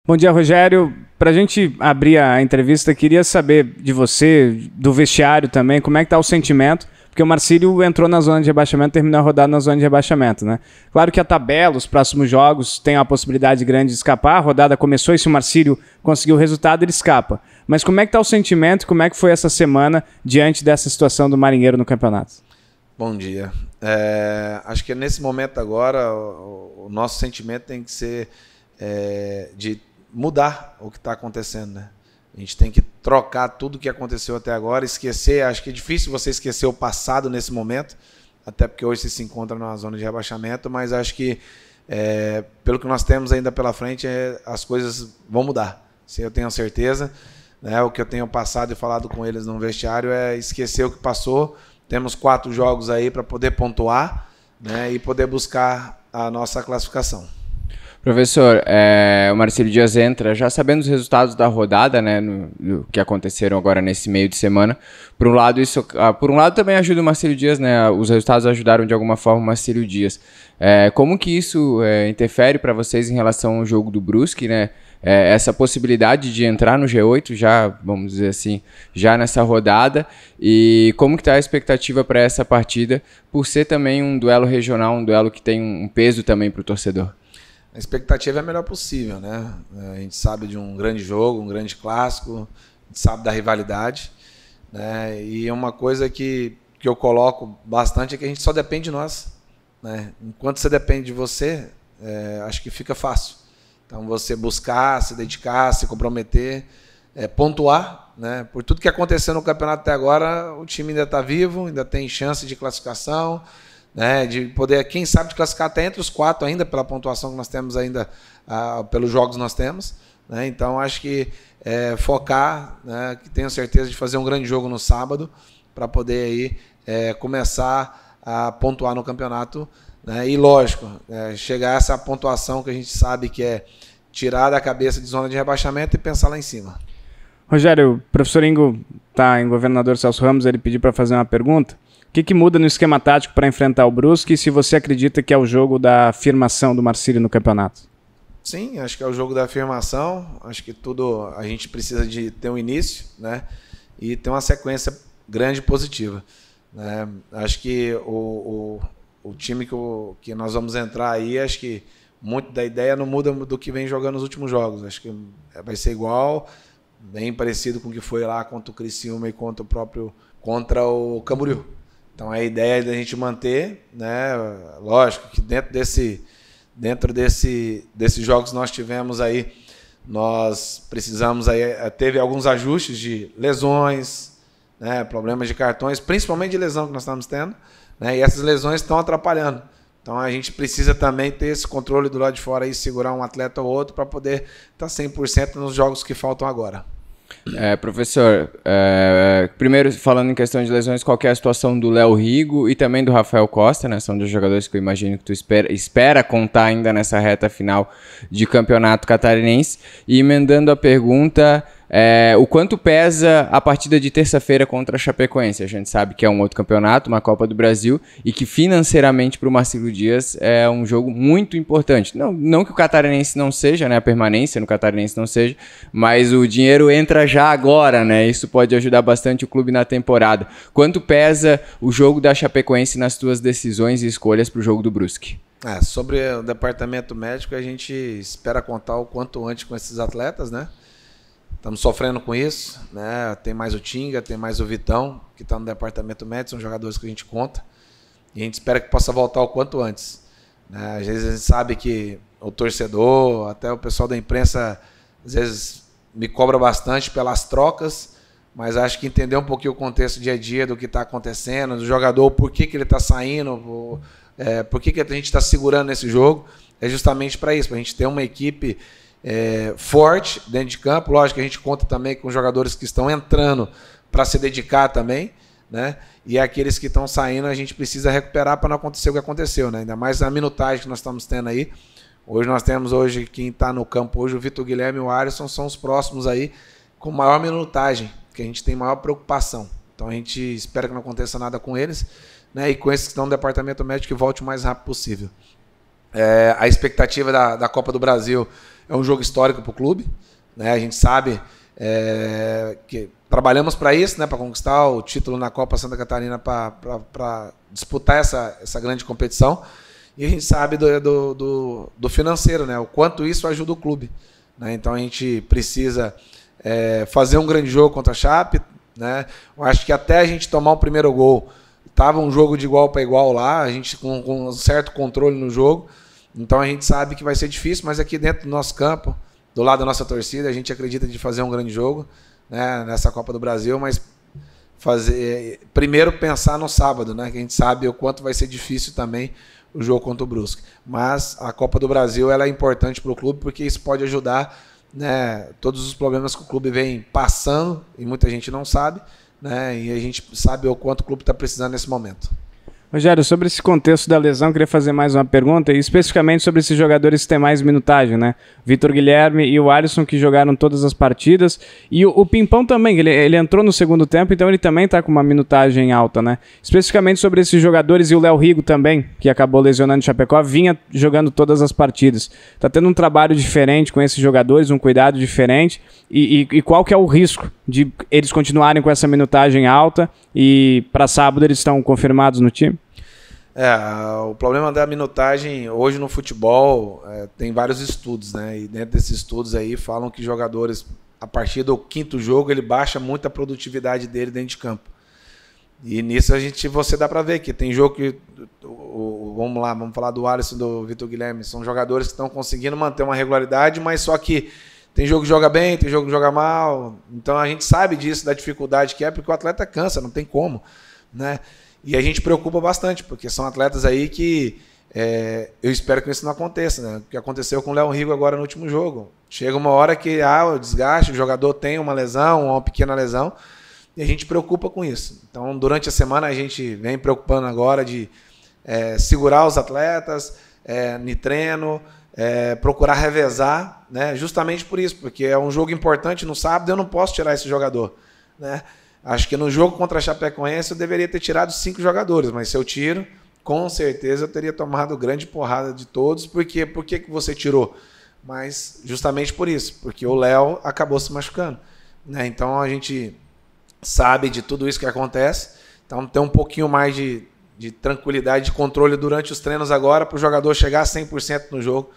Bom dia, Rogério. Para a gente abrir a entrevista, queria saber de você, do vestiário também, como é que está o sentimento, porque o Marcílio entrou na zona de rebaixamento, terminou a rodada na zona de rebaixamento, né? Claro que a tabela, os próximos jogos, tem uma possibilidade grande de escapar, a rodada começou e se o Marcílio conseguir o resultado, ele escapa. Mas como é que está o sentimento, como é que foi essa semana diante dessa situação do Marinheiro no campeonato? Bom dia. Acho que nesse momento agora, o nosso sentimento tem que ser de mudar o que está acontecendo, né? A gente tem que trocar tudo o que aconteceu até agora, esquecer. Acho que é difícil você esquecer o passado nesse momento, até porque hoje você se encontra numa zona de rebaixamento, mas acho que pelo que nós temos ainda pela frente, as coisas vão mudar. Isso eu tenho certeza, né? O que eu tenho passado e falado com eles no vestiário é esquecer o que passou. Temos 4 jogos aí para poder pontuar, né, e poder buscar a nossa classificação. Professor, o Marcílio Dias entra já sabendo os resultados da rodada, né, que aconteceram agora nesse meio de semana. Por um lado também ajuda o Marcílio Dias, né? Os resultados ajudaram de alguma forma o Marcílio Dias. Como que isso interfere para vocês em relação ao jogo do Brusque, né? Essa possibilidade de entrar no G8 já, vamos dizer assim, já nessa rodada, e como que está a expectativa para essa partida, por ser também um duelo regional, um duelo que tem um peso também para o torcedor? A expectativa é a melhor possível, né? A gente sabe de um grande jogo, um grande clássico, a gente sabe da rivalidade, né? E uma coisa que eu coloco bastante é que a gente só depende de nós, né? Enquanto você depende de você, acho que fica fácil. Então você buscar, se dedicar, se comprometer, pontuar, né? Por tudo que aconteceu no campeonato até agora, o time ainda está vivo, ainda tem chance de classificação, né, de poder, quem sabe, de classificar até entre os 4 ainda, pela pontuação que nós temos ainda, pelos jogos que nós temos, né? Então acho que focar, né, que tenho certeza de fazer um grande jogo no sábado, para poder aí, começar a pontuar no campeonato, né? E lógico, chegar a essa pontuação que a gente sabe que é tirar da cabeça de zona de rebaixamento e pensar lá em cima. Rogério, o professor Ingo está em Governador Celso Ramos, ele pediu para fazer uma pergunta. O que muda no esquema tático para enfrentar o Brusque, e se você acredita que é o jogo da afirmação do Marcílio no campeonato? Sim, acho que é o jogo da afirmação. Acho que tudo a gente precisa de ter um início, né, e ter uma sequência grande e positiva, né? Acho que o time que nós vamos entrar aí, acho que muito da ideia não muda do que vem jogando nos últimos jogos. Acho que vai ser igual, bem parecido com o que foi lá contra o Criciúma e contra o Camboriú. Então a ideia é da gente manter, né? Lógico que dentro desses jogos que nós tivemos aí, nós precisamos aí, teve alguns ajustes de lesões, né? Problemas de cartões, principalmente de lesão que nós estamos tendo, né? E essas lesões estão atrapalhando. Então a gente precisa também ter esse controle do lado de fora e segurar um atleta ou outro para poder estar 100% nos jogos que faltam agora. Professor, primeiro falando em questão de lesões, qual que é a situação do Léo Rigo e também do Rafael Costa, né? São dois jogadores que eu imagino que tu espera contar ainda nessa reta final de campeonato catarinense. E emendando a pergunta, o quanto pesa a partida de terça-feira contra a Chapecoense? A gente sabe que é um outro campeonato, uma Copa do Brasil, e que financeiramente para o Marcílio Dias é um jogo muito importante. Não que o catarinense não seja, né, a permanência no catarinense não seja, mas o dinheiro entra já agora, né? Isso pode ajudar bastante o clube na temporada. Quanto pesa o jogo da Chapecoense nas tuas decisões e escolhas para o jogo do Brusque? Sobre o departamento médico, a gente espera contar o quanto antes com esses atletas, né? Estamos sofrendo com isso, né? Tem mais o Tinga, tem mais o Vitão, que está no departamento médico, são jogadores que a gente conta. E a gente espera que possa voltar o quanto antes, né? Às vezes a gente sabe que o torcedor, até o pessoal da imprensa, às vezes me cobra bastante pelas trocas, mas acho que entender um pouquinho o contexto dia a dia do que está acontecendo, do jogador, por que ele está saindo, por que a gente está segurando esse jogo, é justamente para isso, para a gente ter uma equipe forte dentro de campo. Lógico que a gente conta também com jogadores que estão entrando para se dedicar também, né? E aqueles que estão saindo a gente precisa recuperar para não acontecer o que aconteceu, né? Ainda mais a minutagem que nós estamos tendo aí. Nós temos quem está no campo hoje, o Vitor Guilherme e o Alisson são os próximos aí com maior minutagem, que a gente tem maior preocupação. Então a gente espera que não aconteça nada com eles, né? E com esses que estão no departamento médico, que volte o mais rápido possível. A expectativa da Copa do Brasil é um jogo histórico para o clube, né? A gente sabe que trabalhamos para isso, né? Para conquistar o título na Copa Santa Catarina, para disputar essa grande competição. E a gente sabe do financeiro, né? O quanto isso ajuda o clube, né? Então a gente precisa fazer um grande jogo contra a Chape, né? Eu acho que até a gente tomar o primeiro gol, estava um jogo de igual para igual lá, a gente com um certo controle no jogo. Então a gente sabe que vai ser difícil, mas aqui dentro do nosso campo, do lado da nossa torcida, a gente acredita de fazer um grande jogo, né, nessa Copa do Brasil, mas primeiro pensar no sábado, né, que a gente sabe o quanto vai ser difícil também o jogo contra o Brusque. Mas a Copa do Brasil ela é importante para o clube, porque isso pode ajudar, né, todos os problemas que o clube vem passando, e muita gente não sabe, né, e a gente sabe o quanto o clube está precisando nesse momento. Rogério, sobre esse contexto da lesão, queria fazer mais uma pergunta, e especificamente sobre esses jogadores que têm mais minutagem, né? Vitor Guilherme e o Alisson, que jogaram todas as partidas, e o Pimpão também, ele entrou no segundo tempo, então ele também está com uma minutagem alta, né? Especificamente sobre esses jogadores, e o Léo Rigo também, que acabou lesionando o Chapecó, vinha jogando todas as partidas. Está tendo um trabalho diferente com esses jogadores, um cuidado diferente, e qual que é o risco de eles continuarem com essa minutagem alta, e para sábado eles estão confirmados no time? O problema da minutagem hoje no futebol tem vários estudos, né? E dentro desses estudos aí falam que jogadores, a partir do quinto jogo, ele baixa muito a produtividade dele dentro de campo. E nisso você dá para ver que tem jogo que, vamos falar do Alisson, do Vitor Guilherme, são jogadores que estão conseguindo manter uma regularidade, mas só que tem jogo que joga bem, tem jogo que joga mal. Então a gente sabe disso, da dificuldade que é, porque o atleta cansa, não tem como, né? E a gente preocupa bastante, porque são atletas aí que eu espero que isso não aconteça, né? O que aconteceu com o Léo Rigo agora no último jogo. Chega uma hora que o desgaste, o jogador tem uma lesão, uma pequena lesão, e a gente preocupa com isso. Então, durante a semana, a gente vem preocupando agora de segurar os atletas no treino, procurar revezar, né? Justamente por isso, porque é um jogo importante no sábado, eu não posso tirar esse jogador, né? Acho que no jogo contra a Chapecoense eu deveria ter tirado 5 jogadores, mas se eu tiro, com certeza eu teria tomado grande porrada de todos. Por quê? Por que você tirou? Mas justamente por isso, porque o Léo acabou se machucando, né? Então a gente sabe de tudo isso que acontece, então tem um pouquinho mais de tranquilidade, de controle durante os treinos agora para o jogador chegar a 100% no jogo,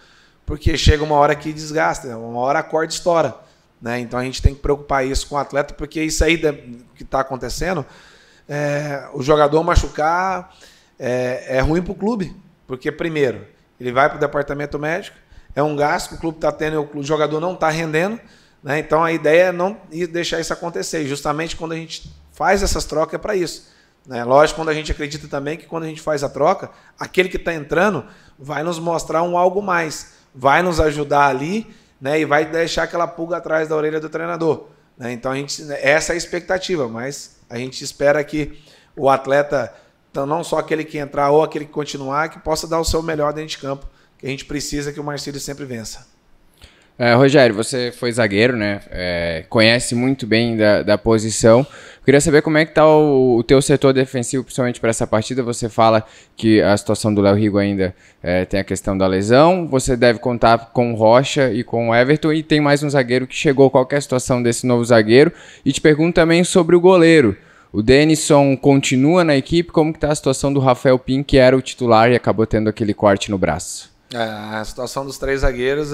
porque chega uma hora que desgasta, uma hora a corda estoura, né? Então a gente tem que preocupar isso com o atleta, porque isso aí que está acontecendo, o jogador machucar é ruim para o clube, porque primeiro, ele vai para o departamento médico, é um gasto que o clube está tendo, o jogador não está rendendo, né? Então a ideia é não deixar isso acontecer, e justamente quando a gente faz essas trocas é para isso, né? Lógico, quando a gente acredita também que quando a gente faz a troca, aquele que está entrando vai nos mostrar um algo mais, vai nos ajudar ali, né, e vai deixar aquela pulga atrás da orelha do treinador, né? Então essa é a expectativa, mas a gente espera que o atleta, então, não só aquele que entrar ou aquele que continuar, que possa dar o seu melhor dentro de campo, que a gente precisa que o Marcílio sempre vença. Rogério, você foi zagueiro, né? Conhece muito bem da posição. Queria saber como é que está o teu setor defensivo, principalmente para essa partida. Você fala que a situação do Léo Rigo ainda tem a questão da lesão. Você deve contar com o Rocha e com o Everton. E tem mais um zagueiro que chegou. Qual que é a situação desse novo zagueiro? E te pergunto também sobre o goleiro. O Denison continua na equipe. Como que está a situação do Rafael Pim, que era o titular e acabou tendo aquele corte no braço? A situação dos 3 zagueiros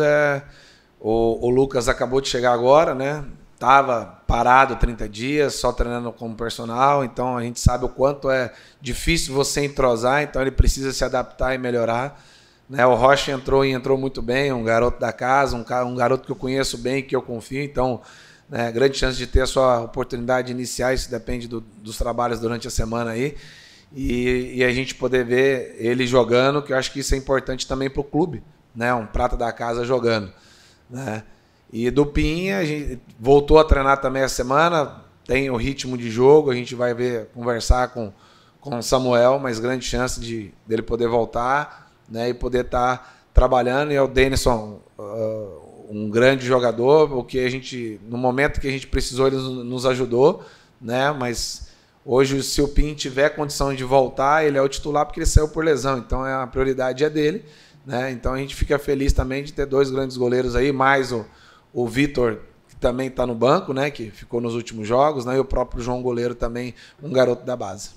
o Lucas acabou de chegar agora, né? Tava parado 30 dias, só treinando como personal, então a gente sabe o quanto é difícil você entrosar, então ele precisa se adaptar e melhorar, né? O Rocha entrou muito bem, um garoto da casa, um garoto que eu conheço bem, que eu confio, então, né, grande chance de ter a sua oportunidade de iniciar, isso depende dos trabalhos durante a semana aí, e a gente poder ver ele jogando, que eu acho que isso é importante também para o clube, né? Um prata da casa jogando, né? E do Pinha, a gente voltou a treinar também essa semana, tem o ritmo de jogo, a gente vai conversar com o Samuel, mas grande chance dele poder voltar, né, e poder estar trabalhando. E é o Denison, um grande jogador, o que no momento que a gente precisou, ele nos ajudou, né, mas hoje, se o Pinha tiver condição de voltar, ele é o titular porque ele saiu por lesão, então a prioridade é dele, né? Então a gente fica feliz também de ter 2 grandes goleiros aí, mais o Vitor, que também está no banco, né? Que ficou nos últimos jogos, né? E o próprio João Goleiro também, um garoto da base.